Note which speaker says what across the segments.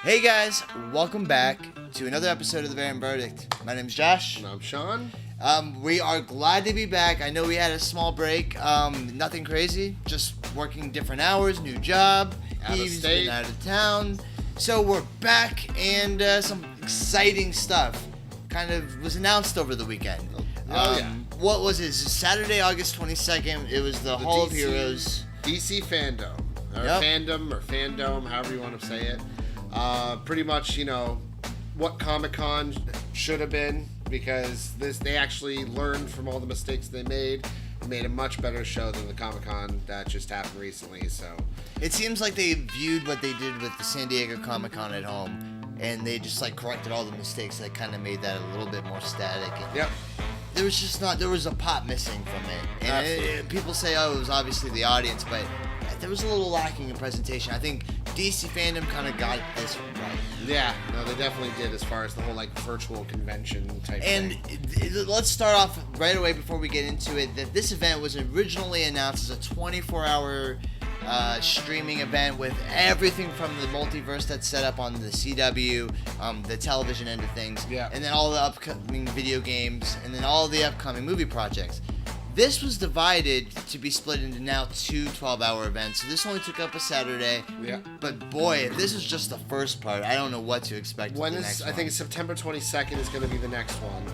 Speaker 1: Hey guys, welcome back to another episode of The Variant Verdict. My name's Josh.
Speaker 2: And I'm Sean.
Speaker 1: We are glad to be back. I know we had a small break. Nothing crazy, just working different hours, new job.
Speaker 2: Out of
Speaker 1: Eve's
Speaker 2: state.
Speaker 1: been out of town. So we're back and some exciting stuff kind of was announced over the weekend.
Speaker 2: Yeah.
Speaker 1: What was it? Saturday, August 22nd. It was the Hall of Heroes.
Speaker 2: DC Fandome. Or
Speaker 1: Yep.
Speaker 2: Fandom or Fandome, however you want to say it. Pretty much, what Comic-Con should have been, because they actually learned from all the mistakes they made and made a much better show than the Comic-Con that just happened recently. So
Speaker 1: It seems like they viewed what they did with the San Diego Comic-Con at home, and they just corrected all the mistakes that kind of made that a little bit more static. And
Speaker 2: yep.
Speaker 1: there was a pot missing from it. And
Speaker 2: Absolutely.
Speaker 1: people say, oh, it was obviously the audience, but there was a little lacking in presentation. I think DC Fandom kind of got this right.
Speaker 2: Yeah, no, they definitely did as far as the whole virtual convention type
Speaker 1: And
Speaker 2: thing.
Speaker 1: let's start off right away before we get into it, that this event was originally announced as a 24-hour streaming event with everything from the multiverse that's set up on the CW, the television end of things,
Speaker 2: Yeah.
Speaker 1: and then all the upcoming video games, and then all the upcoming movie projects. This was divided to be split into now two 12-hour events. So this only took up a Saturday.
Speaker 2: Yeah.
Speaker 1: But boy, if this is just the first part, I don't know what to expect.
Speaker 2: When
Speaker 1: with the
Speaker 2: is
Speaker 1: next
Speaker 2: I
Speaker 1: one.
Speaker 2: think September 22nd is going to be the next one.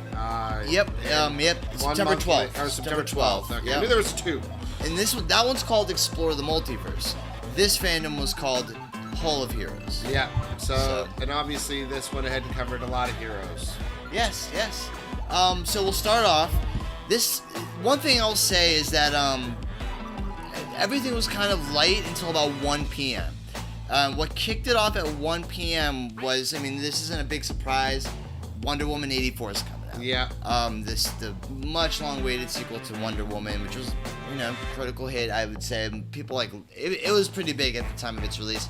Speaker 1: Yep.
Speaker 2: and one
Speaker 1: September
Speaker 2: month
Speaker 1: 12th.
Speaker 2: later- or September 12th. Okay.
Speaker 1: Yep.
Speaker 2: I knew there was two.
Speaker 1: And that one's called Explore the Multiverse. This fandom was called Hall of Heroes.
Speaker 2: Yeah. So,
Speaker 1: So-
Speaker 2: and obviously this went ahead and covered a lot of heroes.
Speaker 1: Yes. So we'll start off. This one thing I'll say is that everything was kind of light until about 1 p.m. What kicked it off at 1 p.m. was, this isn't a big surprise. Wonder Woman 84 is coming out.
Speaker 2: Yeah.
Speaker 1: The much long-awaited sequel to Wonder Woman, which was, critical hit, I would say. People it was pretty big at the time of its release.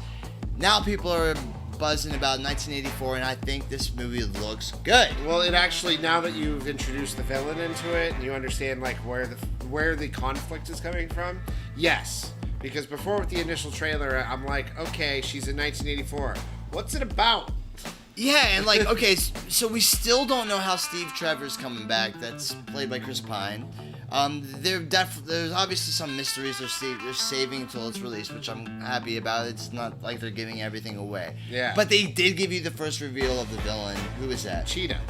Speaker 1: Now people are buzzing about 1984, and I think this movie looks good.
Speaker 2: Well, it actually, now that you've introduced the villain into it and you understand where the conflict is coming from, yes. Because before with the initial trailer, I'm like, okay, she's in 1984. What's it about?
Speaker 1: Yeah, and okay, so we still don't know how Steve Trevor's coming back. That's played by Chris Pine. There's obviously some mysteries they're saving until it's released, which I'm happy about. It's not like they're giving everything away.
Speaker 2: Yeah.
Speaker 1: But they did give you the first reveal of the villain. Who is that?
Speaker 2: Cheetah.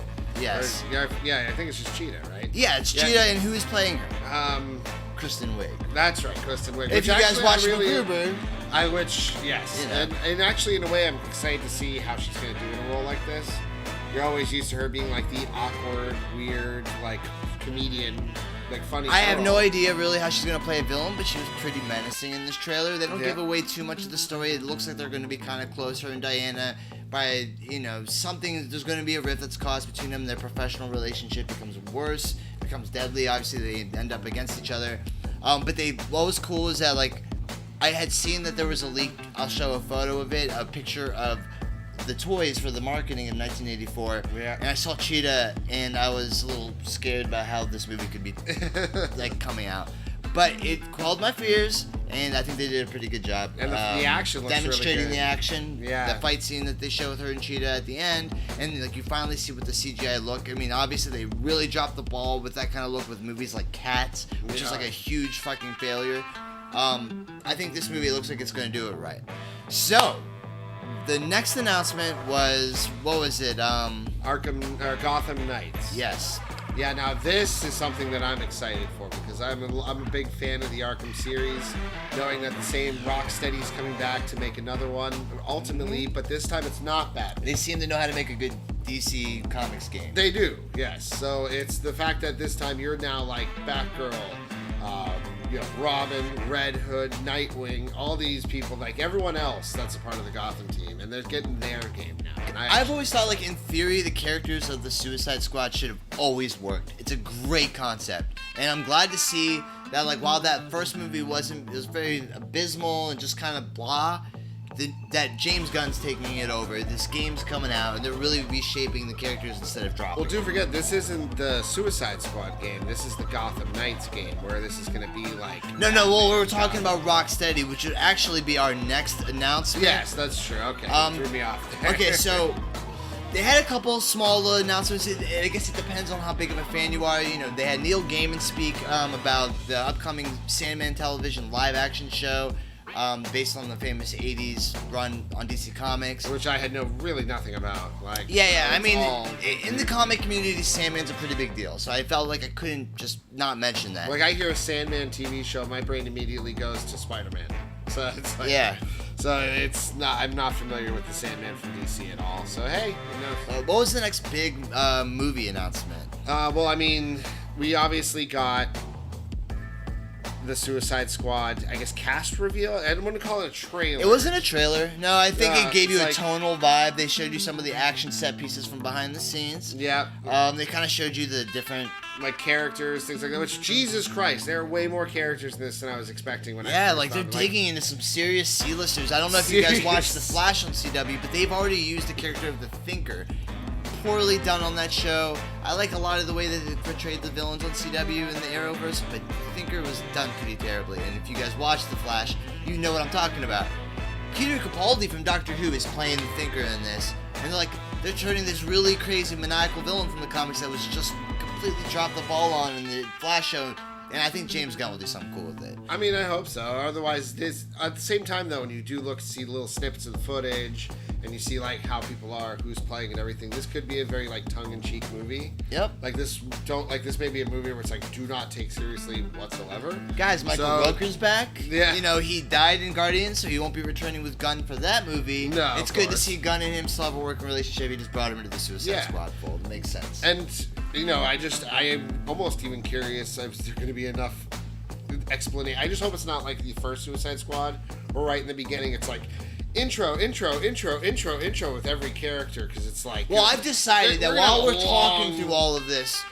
Speaker 1: Yes.
Speaker 2: Yeah, I think it's just Cheetah, right?
Speaker 1: Yeah, it's
Speaker 2: Yeah.
Speaker 1: Cheetah, and who is playing her? Kristen Wiig.
Speaker 2: That's right, Kristen Wiig.
Speaker 1: If
Speaker 2: Which
Speaker 1: you guys
Speaker 2: actually
Speaker 1: watch
Speaker 2: I really,
Speaker 1: MacGruber,
Speaker 2: yes.
Speaker 1: You know.
Speaker 2: And actually, in a way, I'm excited to see how she's going to do in a role like this. You're always used to her being the awkward, weird, comedian, funny.
Speaker 1: I have
Speaker 2: girl.
Speaker 1: no idea really how she's going to play a villain, but she was pretty menacing in this trailer. They don't
Speaker 2: Yeah.
Speaker 1: give away too much of the story. It looks like they're going to be kind of close, her and Diana, by, something. There's going to be a rift that's caused between them. Their professional relationship becomes worse, becomes deadly. Obviously, they end up against each other. But what was cool is that, I had seen that there was a leak. I'll show a photo of it, a picture of the toys for the marketing of 1984.
Speaker 2: Yeah.
Speaker 1: And I saw Cheetah, and I was a little scared about how this movie could be coming out. But it quelled my fears, and I think they did a pretty good job.
Speaker 2: And the action looks really
Speaker 1: demonstrating
Speaker 2: good.
Speaker 1: the action.
Speaker 2: Yeah.
Speaker 1: The fight scene that they show with her and Cheetah at the end, and you finally see what the CGI look. Obviously they really dropped the ball with that kind of look with movies like Cats, which is
Speaker 2: Yeah.
Speaker 1: a huge fucking failure. I think this movie looks like it's going to do it right. So, the next announcement was, what was it?
Speaker 2: Gotham Knights.
Speaker 1: Yes.
Speaker 2: Yeah, now this is something that I'm excited for because I'm a big fan of the Arkham series, knowing that the same Rocksteady's coming back to make another one ultimately, but this time it's not bad.
Speaker 1: They seem to know how to make a good DC Comics game.
Speaker 2: They do, yes. So it's the fact that this time you're now Batgirl, Robin, Red Hood, Nightwing, all these people, everyone else that's a part of the Gotham team, and they're getting their game now. And
Speaker 1: I've always thought, in theory, the characters of the Suicide Squad should have always worked. It's a great concept. And I'm glad to see that, while that first movie it was very abysmal and just kind of blah, that James Gunn's taking it over. This game's coming out, and they're really reshaping the characters instead of dropping.
Speaker 2: Well, don't forget, this isn't the Suicide Squad game. This is the Gotham Knights game, where this is going to be like...
Speaker 1: No, well, we were talking about Rocksteady, which would actually be our next announcement.
Speaker 2: Yes, that's true. Okay, threw me off there.
Speaker 1: Okay, so they had a couple small little announcements. I guess it depends on how big of a fan you are. You know, they had Neil Gaiman speak about the upcoming Sandman television live-action show. Based on the famous 80s run on DC Comics.
Speaker 2: Which I had really nothing about.
Speaker 1: Yeah. I mean, in the comic community, Sandman's a pretty big deal. So I felt like I couldn't just not mention that.
Speaker 2: Like, I hear a Sandman TV show, my brain immediately goes to Spider-Man. So it's like...
Speaker 1: Yeah.
Speaker 2: So it's not... I'm not familiar with the Sandman from DC at all. So, hey, you know...
Speaker 1: What was the next big movie announcement?
Speaker 2: Well, I mean, we obviously got... the Suicide Squad, I guess, cast reveal. I don't want to call it a trailer.
Speaker 1: It wasn't a trailer. No, I think it gave you a
Speaker 2: like,
Speaker 1: tonal vibe. They showed you some of the action set pieces from behind the scenes.
Speaker 2: Yeah.
Speaker 1: They kind of showed you the different...
Speaker 2: like, characters, things like that. Which, Jesus Christ, there are way more characters in this than I was expecting when I
Speaker 1: Yeah,
Speaker 2: first
Speaker 1: like, they're
Speaker 2: thought.
Speaker 1: digging into some serious C-listers. I don't know if you guys watched The Flash on CW, but they've already used the character of the Thinker. Poorly done on that show. I like a lot of the way that they portrayed the villains on CW in the Arrowverse, but Thinker was done pretty terribly. And if you guys watch The Flash, you know what I'm talking about. Peter Capaldi from Doctor Who is playing the Thinker in this, and they're turning this really crazy maniacal villain from the comics that was just completely dropped the ball on in the Flash show. And I think James Gunn will do something cool with it.
Speaker 2: I mean, I hope so. Otherwise, this at the same time, though, when you do look to see little snippets of the footage and you see like how people are, who's playing, and everything, this could be a very like tongue-in-cheek movie.
Speaker 1: Yep.
Speaker 2: This may be a movie where it's like, do not take seriously whatsoever.
Speaker 1: Guys, Michael Rooker's back.
Speaker 2: Yeah.
Speaker 1: You know, he died in Guardians, so he won't be returning with Gunn for that movie.
Speaker 2: No,
Speaker 1: it's good to see Gunn and him still have a working relationship. He just brought him into the Suicide Squad fold. It makes sense.
Speaker 2: And you know, I am almost even curious if there's going to be enough explanation. I just hope it's not like the first Suicide Squad, or right in the beginning it's like intro with every character, because it's like...
Speaker 1: Well, I've decided that while we're talking through all of this,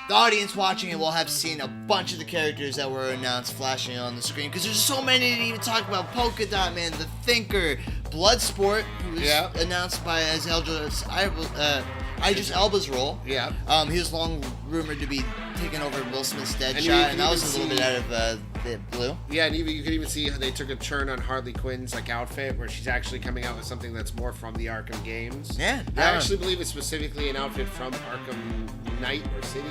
Speaker 1: the audience watching it will have seen a bunch of the characters that were announced flashing on the screen, because there's so many to even talk about. Polka Dot Man, The Thinker, Bloodsport, who was announced by Idris Elba's role.
Speaker 2: Yeah.
Speaker 1: He was long rumored to be taking over Will Smith's Deadshot, and that was a little bit out of the blue.
Speaker 2: Yeah, and you could even see how they took a turn on Harley Quinn's like outfit, where she's actually coming out with something that's more from the Arkham games.
Speaker 1: Yeah.
Speaker 2: I actually believe it's specifically an outfit from Arkham Knight or City,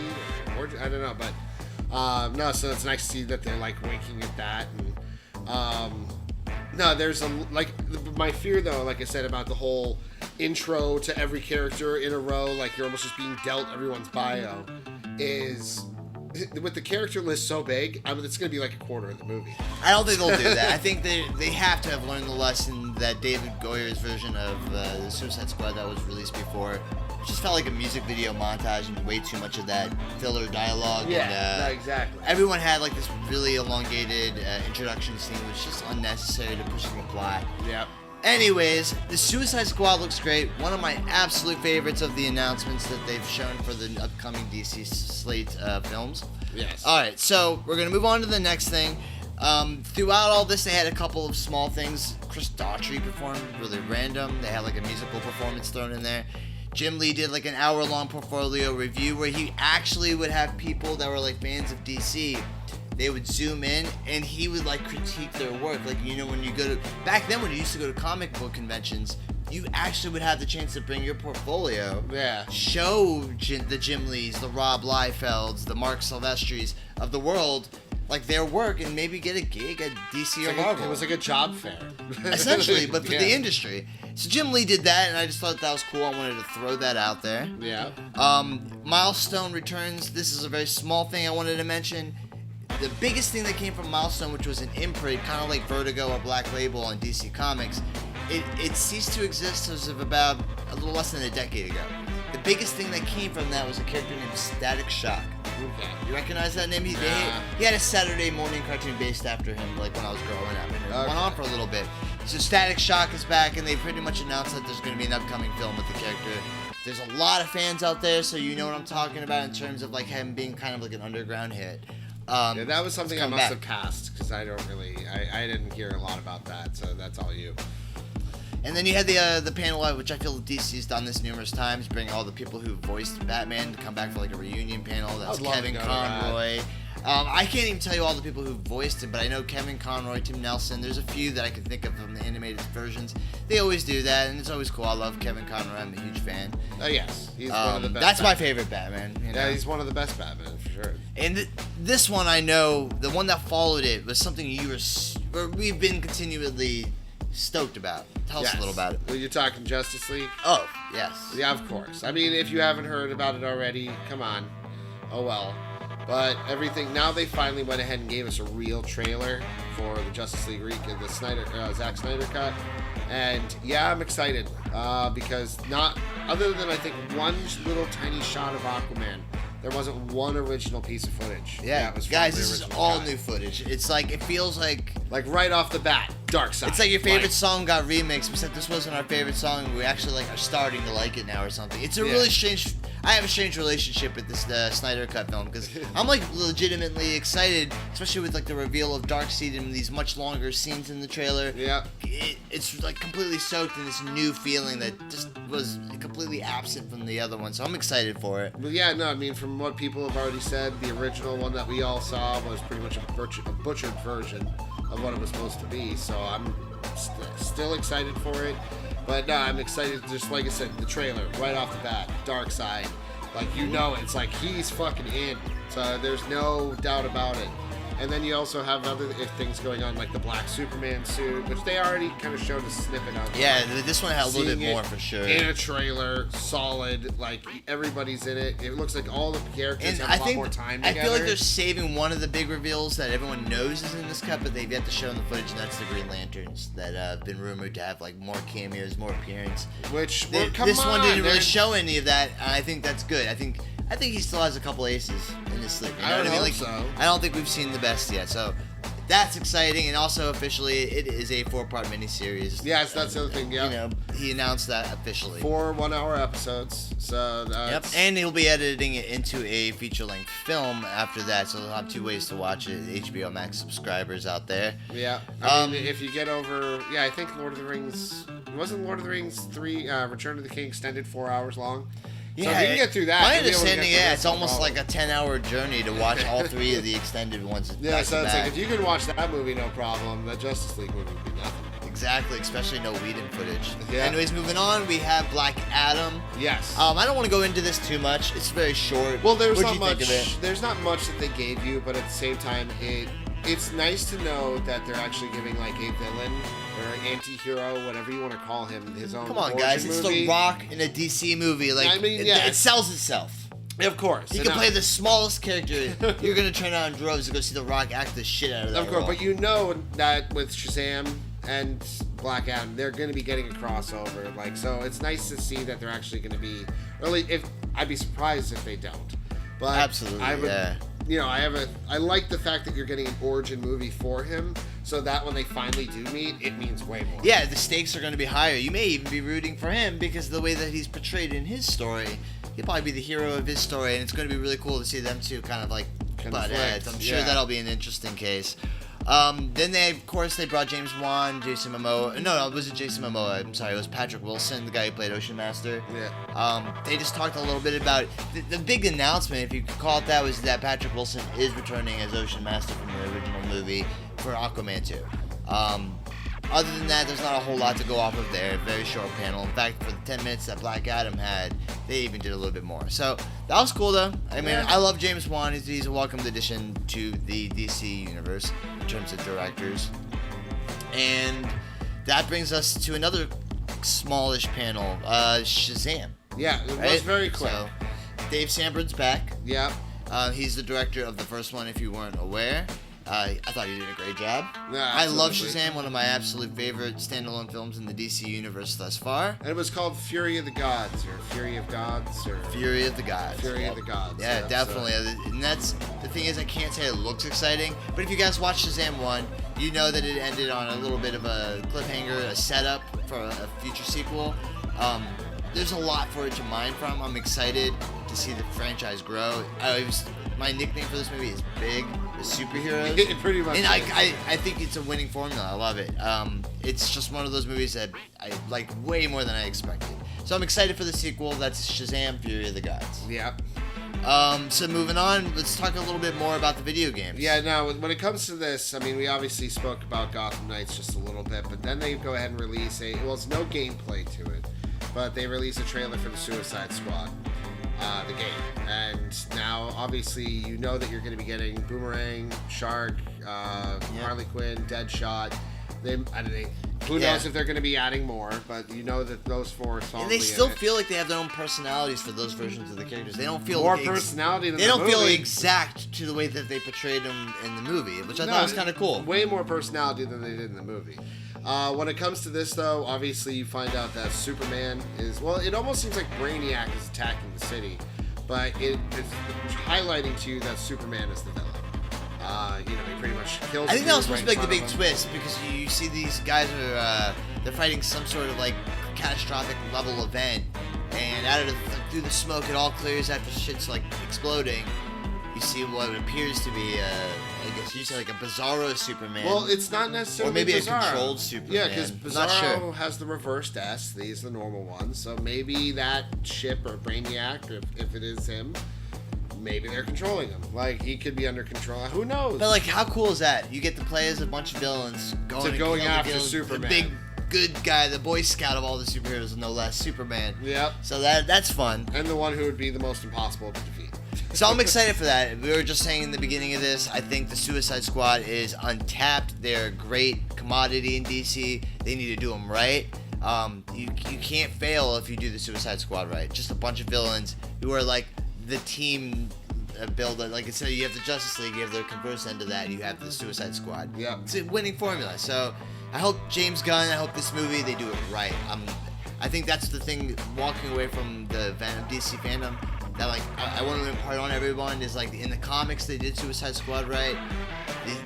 Speaker 2: or I don't know, but no. So it's nice to see that they're like winking at that, and no, there's my fear though, like I said about the whole intro to every character in a row, like you're almost just being dealt everyone's bio, is with the character list so big, it's going to be like a quarter of the movie.
Speaker 1: I don't think they'll do that. I think they have to have learned the lesson that David Goyer's version of the Suicide Squad that was released before. It just felt like a music video montage and way too much of that filler dialogue.
Speaker 2: Yeah,
Speaker 1: and,
Speaker 2: exactly.
Speaker 1: Everyone had like this really elongated introduction scene, which is just unnecessary to push the plot.
Speaker 2: Yep.
Speaker 1: Anyways, the Suicide Squad looks great. One of my absolute favorites of the announcements that they've shown for the upcoming DC slate films.
Speaker 2: Yes.
Speaker 1: Alright, so we're going to move on to the next thing. Throughout all this, they had a couple of small things. Chris Daughtry performed really random. They had like a musical performance thrown in there. Jim Lee did like an hour-long portfolio review where he actually would have people that were like fans of DC. They would zoom in and he would like critique their work. Like, you know, when you go to, back then when you used to go to comic book conventions, you actually would have the chance to bring your portfolio.
Speaker 2: Yeah.
Speaker 1: Show the Jim Lees, the Rob Liefelds, the Mark Silvestris of the world, like their work, and maybe get a gig at DC or Marvel.
Speaker 2: It was like a job fair.
Speaker 1: Essentially, but for the industry. So Jim Lee did that, and I just thought that was cool. I wanted to throw that out there.
Speaker 2: Yeah.
Speaker 1: Milestone returns. This is a very small thing I wanted to mention. The biggest thing that came from Milestone, which was an imprint, kind of like Vertigo or Black Label on DC Comics, it ceased to exist as of about a little less than a decade ago. The biggest thing that came from that was a character named Static Shock.
Speaker 2: Okay.
Speaker 1: You recognize that name? He had a Saturday morning cartoon based after him, like when I was growing up, and it went on for a little bit. So Static Shock is back, and they pretty much announced that there's going to be an upcoming film with the character. There's a lot of fans out there, so you know what I'm talking about in terms of like him being kind of like an underground hit.
Speaker 2: Yeah, that was something I must have passed because I didn't hear a lot about that, so that's all you.
Speaker 1: And then you had the panel, which I feel DC's done this numerous times, bring all the people who voiced Batman to come back for like a reunion panel. That's Kevin Conroy. I can't even tell you all the people who voiced it, but I know Kevin Conroy, Tim Nelson. There's a few that I can think of from the animated versions. They always do that, and it's always cool. I love Kevin Conroy. I'm a huge fan.
Speaker 2: Yes, he's one of the best.
Speaker 1: That's my favorite Batman. You know?
Speaker 2: Yeah, he's one of the best Batman for sure.
Speaker 1: And this one, I know, the one that followed it was something we've been continually stoked about. Tell us a little about it.
Speaker 2: Well, you're talking Justice League?
Speaker 1: Oh, yes.
Speaker 2: Yeah, of course. I mean, if you haven't heard about it already, come on. Oh well. But now they finally went ahead and gave us a real trailer for the Justice League the Zack Snyder cut. And yeah, I'm excited because other than I think one little tiny shot of Aquaman, there wasn't one original piece of footage.
Speaker 1: Yeah,
Speaker 2: was
Speaker 1: guys, this is all new footage. It's like, it feels like
Speaker 2: right off the bat, Dark Side.
Speaker 1: It's like your favorite song got remixed. We said this wasn't our favorite song, and we actually are starting to like it now or something. It's a really strange. I have a strange relationship with this Snyder Cut film because I'm like legitimately excited, especially with like the reveal of Darkseid and these much longer scenes in the trailer.
Speaker 2: Yeah,
Speaker 1: it's like completely soaked in this new feeling that just was completely absent from the other one. So I'm excited for it.
Speaker 2: Well, yeah, no, I mean, from what people have already said, the original one that we all saw was pretty much a butchered version of what it was supposed to be. So I'm still excited for it. But no, I'm excited, just like I said, the trailer, right off the bat, Darkseid. Like, it's like he's fucking in. So there's no doubt about it. And then you also have other things going on, like the black Superman suit, which they already kind of showed a snippet of.
Speaker 1: Yeah, this one had a little bit more for sure.
Speaker 2: In a trailer, solid, like everybody's in it. It looks like all the characters have a lot more time together.
Speaker 1: I feel like they're saving one of the big reveals that everyone knows is in this cut, but they've yet to show in the footage, and that's the Green Lanterns that have been rumored to have like more cameos, more appearance.
Speaker 2: This
Speaker 1: one didn't really show any of that, and I think that's good. I think he still has a couple aces in his sleeve. You know what I mean? Like,
Speaker 2: so.
Speaker 1: I don't think we've seen the best yet, so that's exciting. And also officially, it is a 4-part miniseries.
Speaker 2: Yes, that's the other thing. Yeah,
Speaker 1: you know, he announced that officially.
Speaker 2: 4 1-hour episodes. So that's...
Speaker 1: Yep, and he'll be editing it into a feature-length film after that. So they'll have 2 ways to watch it. HBO Max subscribers out there.
Speaker 2: Yeah, I mean, if you get over, I think Lord of the Rings 3: Return of the King extended 4 hours long. So if you can get through that.
Speaker 1: My understanding, it's almost like a 10-hour journey to watch all 3 of the extended ones.
Speaker 2: Yeah, so it's like if you could watch that movie, no problem. The Justice League movie would be nothing.
Speaker 1: Exactly, especially no Whedon footage.
Speaker 2: Yeah.
Speaker 1: Anyways, moving on, we have Black Adam.
Speaker 2: Yes.
Speaker 1: I don't want to go into this too much. It's very short.
Speaker 2: Well,
Speaker 1: What'd you think of it?
Speaker 2: There's not much that they gave you, but at the same time, it's nice to know that they're actually giving like a villain or an anti-hero, whatever you want to call him, his own.
Speaker 1: Come on, guys!
Speaker 2: movie.
Speaker 1: It's The Rock in a DC movie. Like, I mean, it sells itself.
Speaker 2: Of course.
Speaker 1: You can play the smallest character. You're gonna turn out in droves to go see The Rock act the shit out of that.
Speaker 2: Of course,
Speaker 1: role.
Speaker 2: but you know that with Shazam and Black Adam, they're going to be getting a crossover. Like, so it's nice to see that they're actually going to be. Really, I'd be surprised if they don't. But
Speaker 1: absolutely,
Speaker 2: I like the fact that you're getting an origin movie for him, so that when they finally do meet, it means way more.
Speaker 1: Yeah, the stakes are going to be higher. You may even be rooting for him because of the way that he's portrayed in his story. He'll probably be the hero of his story, and it's going to be really cool to see them two kind of like butt heads. I'm sure that'll be an interesting case. Then they brought James Wan, Jason Momoa. No, it wasn't Jason Momoa. I'm sorry, it was Patrick Wilson, the guy who played Ocean Master.
Speaker 2: Yeah.
Speaker 1: They just talked a little bit about the big announcement, if you could call it that, was that Patrick Wilson is returning as Ocean Master from the original movie for Aquaman 2. Other than that, there's not a whole lot to go off of there. Very short panel. In fact, for the 10 minutes that Black Adam had, they even did a little bit more. So that was cool, though. I mean, I love James Wan. He's a welcomed addition to the DC universe in terms of directors. And that brings us to another smallish panel, Shazam.
Speaker 2: Yeah, it was very quick.
Speaker 1: So, Dave Sandberg's back.
Speaker 2: Yeah.
Speaker 1: He's the director of the first one, if you weren't aware. I thought he did a great job.
Speaker 2: Yeah,
Speaker 1: I love Shazam, one of my absolute favorite standalone films in the DC universe thus far.
Speaker 2: And it was called Fury of the Gods, or Fury of Gods, or...
Speaker 1: Fury of the Gods.
Speaker 2: Fury of the Gods.
Speaker 1: Yeah, definitely. So. And that's, the thing is, I can't say it looks exciting, but if you guys watch Shazam 1, you know that it ended on a little bit of a cliffhanger, a setup for a future sequel. There's a lot for it to mine from. I'm excited to see the franchise grow. My nickname for this movie is Big. is superheroes.
Speaker 2: Pretty much.
Speaker 1: And
Speaker 2: is.
Speaker 1: I think it's a winning formula. I love it. It's just one of those movies that I like way more than I expected. So I'm excited for the sequel. That's Shazam: Fury of the Gods.
Speaker 2: Yeah.
Speaker 1: So moving on, let's talk a little bit more about the video games.
Speaker 2: Yeah, now, when it comes to this, I mean, we obviously spoke about Gotham Knights just a little bit, but then they go ahead and release it's no gameplay to it, but they release a trailer for the Suicide Squad, the game. And now, obviously, you know that you're going to be getting Boomerang, Shark, Harley Quinn, Deadshot. Who knows if they're going to be adding more, but you know that those four are solidly.
Speaker 1: And they still feel like they have their own personalities for those versions of the characters. They don't feel
Speaker 2: more personality than
Speaker 1: they
Speaker 2: the
Speaker 1: don't
Speaker 2: movie.
Speaker 1: feel exact to the way that they portrayed them in the movie, which I thought was kind of cool.
Speaker 2: Way more personality than they did in the movie. When it comes to this, though, obviously you find out that Superman is, it almost seems like Brainiac is attacking the city, but it's highlighting to you that Superman is the villain. He pretty much kills.
Speaker 1: I think that was supposed to be like the
Speaker 2: right
Speaker 1: big twist, because you see these guys are they're fighting some sort of like catastrophic level event, and through the smoke it all clears after shit's like exploding. You see what appears to be I guess you say like a Bizarro Superman.
Speaker 2: Well, it's not necessarily
Speaker 1: or maybe
Speaker 2: Bizarro.
Speaker 1: a controlled Superman.
Speaker 2: Yeah, because Bizarro has the reversed S. These are the normal ones. So maybe that ship or Brainiac, if it is him. Maybe they're controlling him. Like, he could be under control. Who knows?
Speaker 1: But, like, how cool is that? You get to play as a bunch of villains going
Speaker 2: after
Speaker 1: villains,
Speaker 2: Superman.
Speaker 1: The big good guy, the Boy Scout of all the superheroes, no less, Superman.
Speaker 2: Yep.
Speaker 1: So that's fun.
Speaker 2: And the one who would be the most impossible to defeat.
Speaker 1: So I'm excited for that. We were just saying in the beginning of this, I think the Suicide Squad is untapped. They're a great commodity in DC. They need to do them right. You can't fail if you do the Suicide Squad right. Just a bunch of villains who are like the team build. Like I said, you have the Justice League, you have the converse end of that, you have the Suicide Squad.
Speaker 2: Yeah.
Speaker 1: It's a winning formula. So I hope James Gunn, I hope this movie, they do it right. I think that's the thing, walking away from the DC fandom, that like I want to impart on everyone is like in the comics they did Suicide Squad right.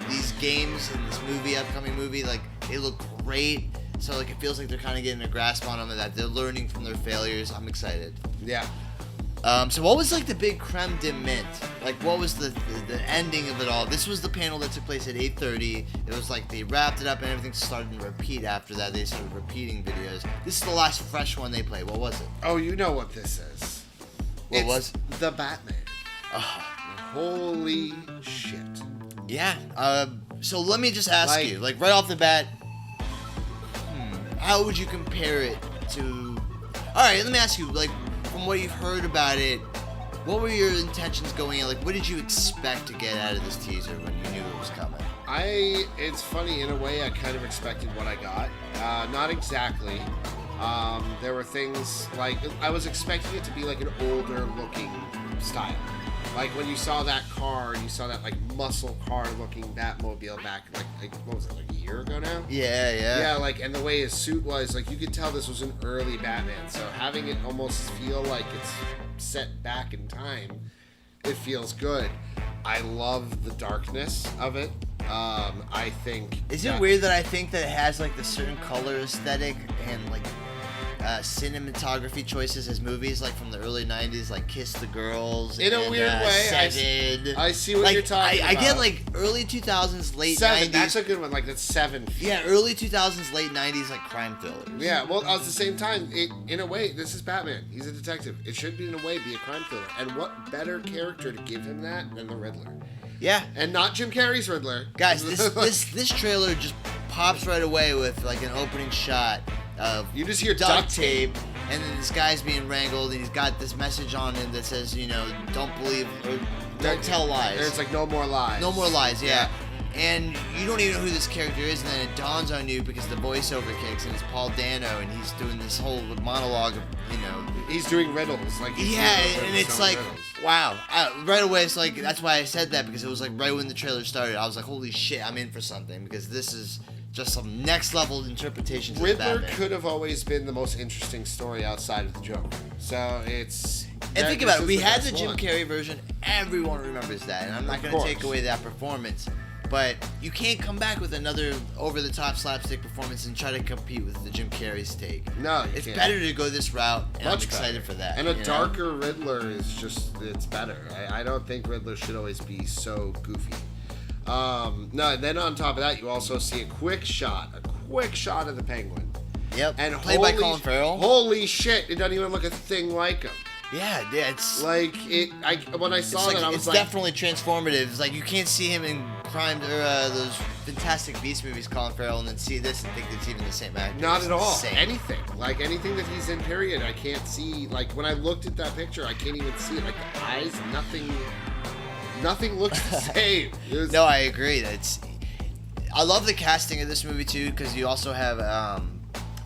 Speaker 1: These games and this upcoming movie, like they look great. So like it feels like they're kind of getting a grasp on them and that they're learning from their failures. I'm excited.
Speaker 2: Yeah.
Speaker 1: So what was like the big creme de mint? Like what was the ending of it all? This was the panel that took place at 8:30. It was like they wrapped it up and everything started to repeat after that. They started repeating videos. This is the last fresh one they played. What was it?
Speaker 2: Oh, you know what this is.
Speaker 1: What was
Speaker 2: the Batman.
Speaker 1: Oh.
Speaker 2: Holy shit.
Speaker 1: Yeah. So let me just ask you, like right off the bat, how would you compare it to? All right, let me ask you, like from what you've heard about it, what were your intentions going in? Like, what did you expect to get out of this teaser when you knew it was coming?
Speaker 2: It's funny, in a way, I kind of expected what I got. Not exactly. There were things like, I was expecting it to be like an older looking style. Like when you saw that car, you saw that like muscle car looking Batmobile back like what was it, like a year ago now?
Speaker 1: Yeah.
Speaker 2: Yeah, like, and the way his suit was, like you could tell this was an early Batman. So having it almost feel like it's set back in time, it feels good. I love the darkness of it. I think.
Speaker 1: Is it weird that I think that it has like the certain color aesthetic and like cinematography choices as movies like from the early 90s, like Kiss the Girls
Speaker 2: in a weird way.
Speaker 1: Seven.
Speaker 2: I see what
Speaker 1: like,
Speaker 2: you're talking about.
Speaker 1: I get like early 2000s, late
Speaker 2: Seven,
Speaker 1: 90s.
Speaker 2: that's a good one. Like that's Seven.
Speaker 1: Yeah, early 2000s, late 90s, like crime thrillers.
Speaker 2: Yeah, well, at the same time, in a way, this is Batman. He's a detective. It should, in a way, be a crime thriller. And what better character to give him that than the Riddler?
Speaker 1: Yeah.
Speaker 2: And not Jim Carrey's Riddler.
Speaker 1: Guys, this trailer just pops right away with like an opening shot of
Speaker 2: you just hear
Speaker 1: duct tape, and then this guy's being wrangled, and he's got this message on him that says, you know, don't believe or don't tell lies.
Speaker 2: It's like no more lies.
Speaker 1: No more lies, yeah. And you don't even know who this character is, and then it dawns on you because the voiceover kicks, and it's Paul Dano, and he's doing this whole monologue of, you know,
Speaker 2: he's doing riddles, like
Speaker 1: and it's like riddles. Wow. Right away, it's like that's why I said that, because it was like right when the trailer started, I was like, holy shit, I'm in for something, because this is just some next level interpretations.
Speaker 2: Riddler
Speaker 1: of Batman.
Speaker 2: could have always been the most interesting story outside of the Joker. So it's.
Speaker 1: And think about it. We had the Jim Carrey version. Everyone remembers that, and I'm not going to take away that performance. But you can't come back with another over-the-top slapstick performance and try to compete with the Jim Carrey's take.
Speaker 2: No,
Speaker 1: it's better to go this route, and I'm excited
Speaker 2: better
Speaker 1: for that.
Speaker 2: And a darker Riddler is just, it's better. I don't think Riddler should always be so goofy. No, then on top of that, you also see a quick shot of the Penguin.
Speaker 1: Yep.
Speaker 2: And
Speaker 1: played by Colin Farrell.
Speaker 2: Holy shit! It doesn't even look a thing like him.
Speaker 1: Yeah, it's
Speaker 2: like it. When I saw that, I was
Speaker 1: it's
Speaker 2: like,
Speaker 1: definitely transformative. It's like you can't see him in crime or those Fantastic Beasts movies, Colin Farrell, and then see this and think it's even the same actor.
Speaker 2: Not
Speaker 1: It's
Speaker 2: at all.
Speaker 1: insane.
Speaker 2: Anything that he's in. Period. I can't see. Like when I looked at that picture, I can't even see it. Like the eyes, nothing looks the same.
Speaker 1: No, I agree. I love the casting of this movie too, because you also have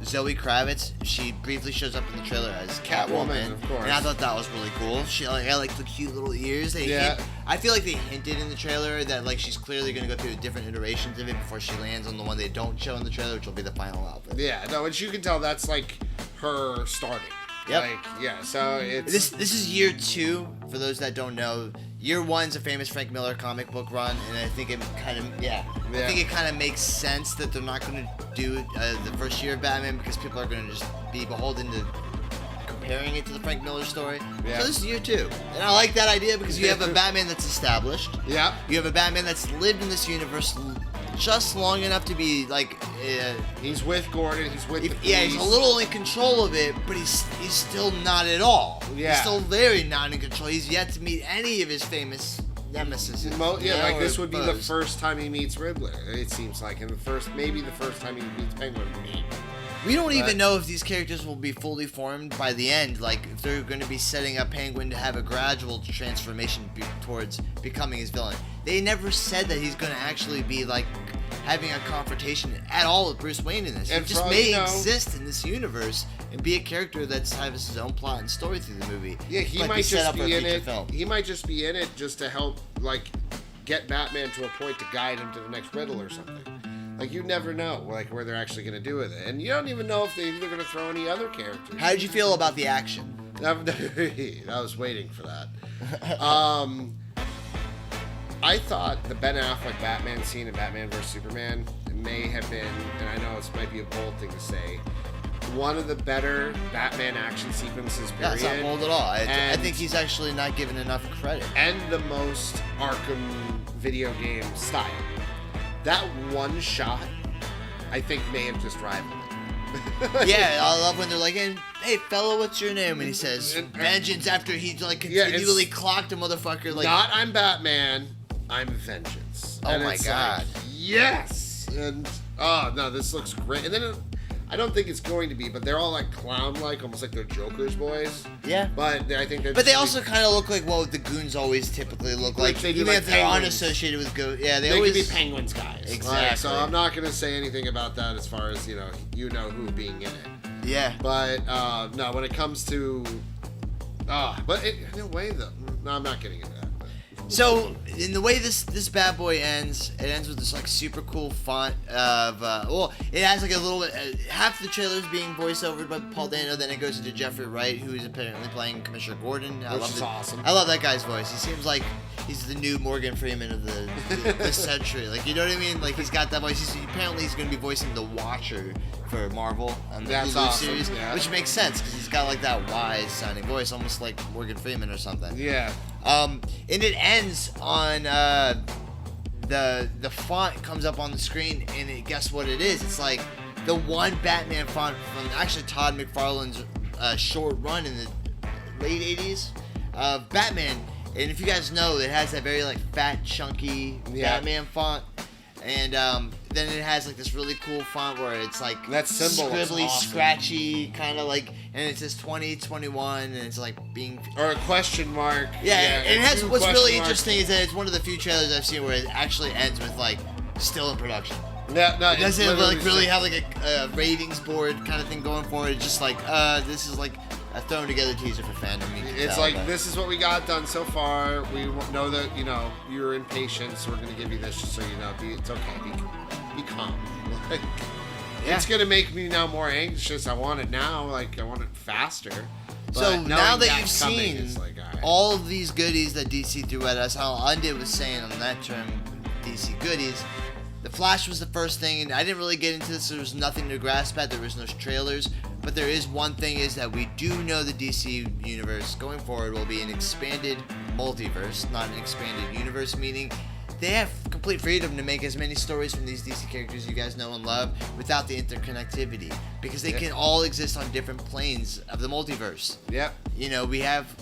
Speaker 1: Zoe Kravitz. She briefly shows up in the trailer as Catwoman,
Speaker 2: of course.
Speaker 1: and I thought that was really cool. She had the cute little ears. I feel like they hinted in the trailer that like she's clearly going to go through different iterations of it before she lands on the one they don't show in the trailer, which will be the final outfit.
Speaker 2: Yeah, no, and you can tell that's like her starting.
Speaker 1: Yep.
Speaker 2: So it's
Speaker 1: this is year 2 for those that don't know. Year 1's a famous Frank Miller comic book run, and I think it kind of makes sense that they're not going to do the first year of Batman because people are going to just be beholden to comparing it to the Frank Miller story.
Speaker 2: Yeah.
Speaker 1: So this is year 2, and I like that idea because you have a Batman that's established.
Speaker 2: Yeah.
Speaker 1: You have a Batman that's lived in this universe just long enough to be like.
Speaker 2: He's with Gordon. He's with the police.
Speaker 1: Yeah, he's a little in control of it, but he's still not at all.
Speaker 2: Yeah.
Speaker 1: He's still very not in control. He's yet to meet any of his famous nemesis.
Speaker 2: This would be the first time he meets Riddler. It seems like, and maybe the first time he meets Penguin.
Speaker 1: We don't even know if these characters will be fully formed by the end. Like, if they're going to be setting up Penguin to have a gradual transformation towards becoming his villain. They never said that he's going to actually be, like, having a confrontation at all with Bruce Wayne in this. He just may exist in this universe and be a character that's has his own plot and story through the movie.
Speaker 2: Yeah, he might just be in it. He might just be in it just to help, like, get Batman to a point to guide him to the next riddle or something. Like, you never know, like, where they're actually going to do with it. And you don't even know if they're going to throw any other characters.
Speaker 1: How did you feel about the action?
Speaker 2: I was waiting for that. I thought the Ben Affleck Batman scene in Batman vs. Superman may have been, and I know this might be a bold thing to say, one of the better Batman action sequences, period.
Speaker 1: That's not bold at all. I think he's actually not given enough credit.
Speaker 2: And the most Arkham video game style. That one shot, I think, may have just rivaled it.
Speaker 1: Yeah, I love when they're like, "Hey, fella, what's your name?" And he says, "Vengeance." After he like continually clocked a motherfucker. Like,
Speaker 2: not I'm Batman, I'm Vengeance.
Speaker 1: Oh my god!
Speaker 2: Like, yes. And no, this looks great. And then I don't think it's going to be, but they're all like clown-like, almost like they're Joker's boys.
Speaker 1: Yeah.
Speaker 2: But I think they're.
Speaker 1: But they also kind of look like what the goons always typically look like.
Speaker 2: They do,
Speaker 1: even
Speaker 2: like
Speaker 1: if they're
Speaker 2: penguins.
Speaker 1: unassociated with goons. Yeah, they
Speaker 2: could
Speaker 1: always
Speaker 2: be Penguins guys.
Speaker 1: Exactly.
Speaker 2: So I'm not going to say anything about that as far as you know who being in it.
Speaker 1: Yeah.
Speaker 2: But no, when it comes to, but in a way though, no, I'm not getting into that.
Speaker 1: So, in the way this bad boy ends, it ends with this like super cool font of it has like a little bit half the trailer's being voiced over by Paul Dano, then it goes into Jeffrey Wright, who is apparently playing Commissioner Gordon.
Speaker 2: Which is awesome.
Speaker 1: I love that guy's voice. He seems like he's the new Morgan Freeman of the century. Like, you know what I mean? Like, he's got that voice. Apparently he's going to be voicing the Watcher for Marvel on the Hulu series, which makes sense because he's got like that wise sounding voice, almost like Morgan Freeman or something.
Speaker 2: Yeah.
Speaker 1: And it ends on the font comes up on the screen, and guess what it is? It's like the one Batman font from actually Todd McFarlane's short run in the late 80s of Batman. And if you guys know, it has that very like fat, chunky Batman font. And then it has like this really cool font where it's like
Speaker 2: that symbol
Speaker 1: scribbly,
Speaker 2: awesome. Scratchy,
Speaker 1: kind of like, and it says 2021, and it's like being
Speaker 2: or a question mark.
Speaker 1: Yeah, and it has. What's really interesting is that it's one of the few trailers I've seen where it actually ends with like still in production.
Speaker 2: Yeah, no,
Speaker 1: it doesn't like really have like a ratings board kind of thing going for it. It's just like this is like a thrown together teaser for fandom.
Speaker 2: It's like this is what we got done so far. We know that you're impatient, so we're gonna give you this just so you know. It's okay. Be calm. Like, it's gonna make me now more anxious. I want it now. Like I want it faster.
Speaker 1: So now that you've seen
Speaker 2: like,
Speaker 1: all of these goodies that DC threw at us, how Undead was saying on that term, DC goodies. The Flash was the first thing, and I didn't really get into this. There was nothing to grasp at. There was no trailers. But there is one thing, is that we do know the DC universe going forward will be an expanded multiverse, not an expanded universe, meaning they have complete freedom to make as many stories from these DC characters you guys know and love without the interconnectivity, because they can all exist on different planes of the multiverse.
Speaker 2: Yep.
Speaker 1: You know, we have,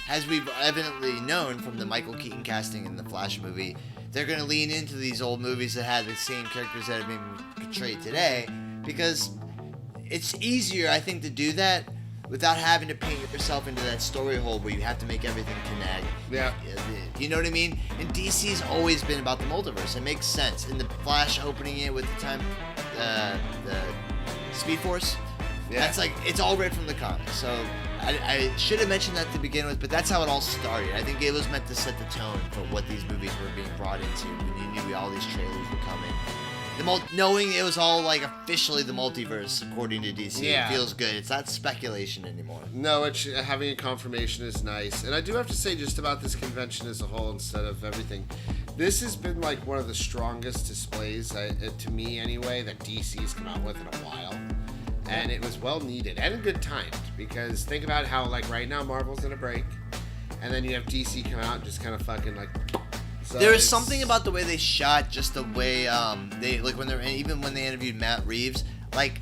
Speaker 1: as we've evidently known from the Michael Keaton casting in the Flash movie, they're going to lean into these old movies that had the same characters that have been portrayed today, because it's easier, I think, to do that without having to paint yourself into that story hole where you have to make everything connect.
Speaker 2: Yeah.
Speaker 1: You know what I mean? And DC's always been about the multiverse. It makes sense. In the Flash opening it with the Speed Force, that's like, it's all read from the comics. So I should have mentioned that to begin with, but that's how it all started. I think it was meant to set the tone for what these movies were being brought into when you knew all these trailers were coming. Knowing it was all like officially the multiverse according to DC, it feels good. It's not speculation anymore.
Speaker 2: No, having a confirmation is nice. And I do have to say, just about this convention as a whole, instead of everything, this has been like one of the strongest displays, to me anyway, that DC's come out with in a while. And it was well needed and good timed, because think about how like right now Marvel's in a break, and then you have DC come out and just kind of fucking like. So
Speaker 1: there is something about the way they shot, just the way they like when even when they interviewed Matt Reeves, like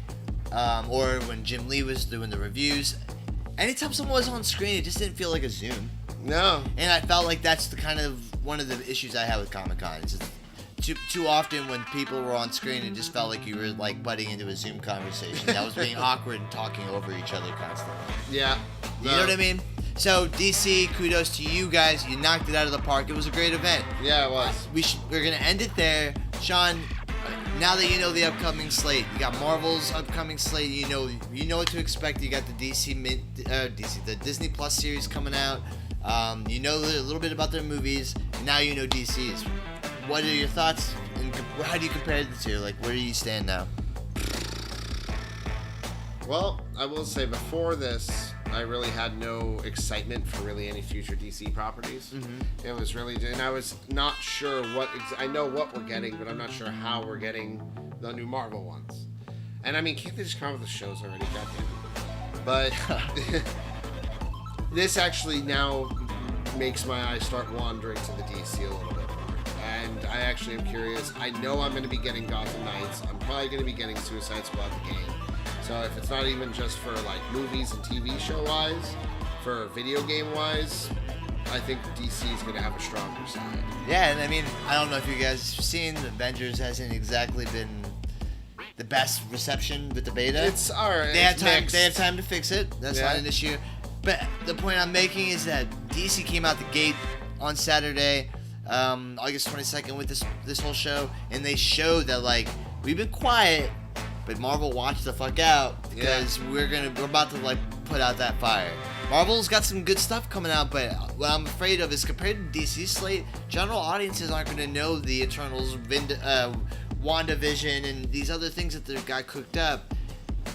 Speaker 1: or when Jim Lee was doing the reviews. Anytime someone was on screen, it just didn't feel like a Zoom.
Speaker 2: No.
Speaker 1: And I felt like that's the kind of one of the issues I had with Comic-Con. It's just too often when people were on screen, it just felt like you were like butting into a Zoom conversation that was being awkward and talking over each other constantly.
Speaker 2: Yeah.
Speaker 1: You know what I mean? So DC, kudos to you guys. You knocked it out of the park. It was a great event.
Speaker 2: Yeah, it was.
Speaker 1: We're gonna end it there, Sean. Now that you know the upcoming slate, you got Marvel's upcoming slate. You know what to expect. You got the the Disney Plus series coming out. You know a little bit about their movies, and now you know DC's. What are your thoughts, and how do you compare the two? Like, where do you stand now?
Speaker 2: Well, I will say before this, I really had no excitement for really any future DC properties. Mm-hmm. It was really, and I was not sure I know what we're getting, but I'm not sure how we're getting the new Marvel ones. And I mean, can't they just come up with the shows already? Goddamn. But this actually now makes my eyes start wandering to the DC a little bit more. And I actually am curious. I know I'm going to be getting Gotham Knights. I'm probably going to be getting Suicide Squad the game. So if it's not even just for like movies and TV show wise, for video game wise, I think DC is going to have a stronger side.
Speaker 1: Yeah, and I mean, I don't know if you guys have seen, Avengers hasn't exactly been the best reception with the beta.
Speaker 2: It's alright.
Speaker 1: They have time to fix it. That's not an issue. But the point I'm making is that DC came out the gate on Saturday, August 22nd with this whole show, and they showed that like we've been quiet. But Marvel, watch the fuck out, because we're about to like put out that fire. Marvel's got some good stuff coming out, but what I'm afraid of is compared to DC's slate, general audiences aren't going to know the Eternals, WandaVision, and these other things that they've got cooked up.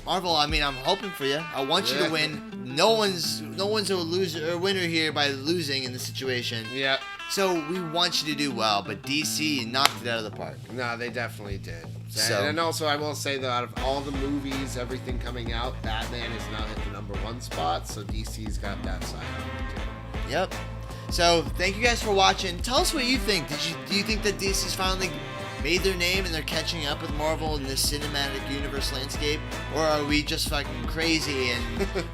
Speaker 1: Marvel, I mean, I'm hoping for you. I want you to win. No one's a loser or winner here by losing in this situation.
Speaker 2: Yeah.
Speaker 1: So we want you to do well, but DC knocked it out of the park.
Speaker 2: No, they definitely did.
Speaker 1: So,
Speaker 2: and also, I will say that out of all the movies, everything coming out, Batman is now hit the #1 spot, so DC's got that side of it too.
Speaker 1: Yep. So thank you guys for watching. Tell us what you think. Do you think that DC's finally made their name and they're catching up with Marvel in this cinematic universe landscape, or are we just fucking crazy and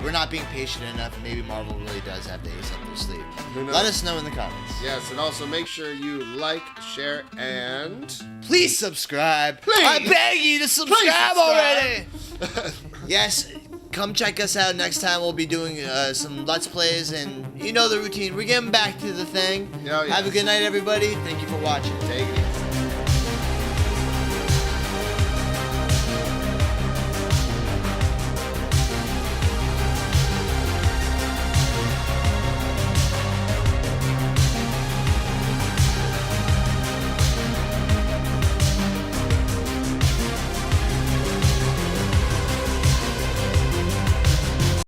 Speaker 1: we're not being patient enough, and maybe Marvel really does have the ace up their sleeve? Let us know in the comments.
Speaker 2: Yes, and also make sure you like, share, and
Speaker 1: please subscribe.
Speaker 2: Please.
Speaker 1: I beg you to subscribe already. Yes. Come check us out next time. We'll be doing some Let's Plays, and you know the routine. We're getting back to the thing.
Speaker 2: Oh, yes.
Speaker 1: Have a good night, everybody. Thank you for watching.
Speaker 2: Take it easy.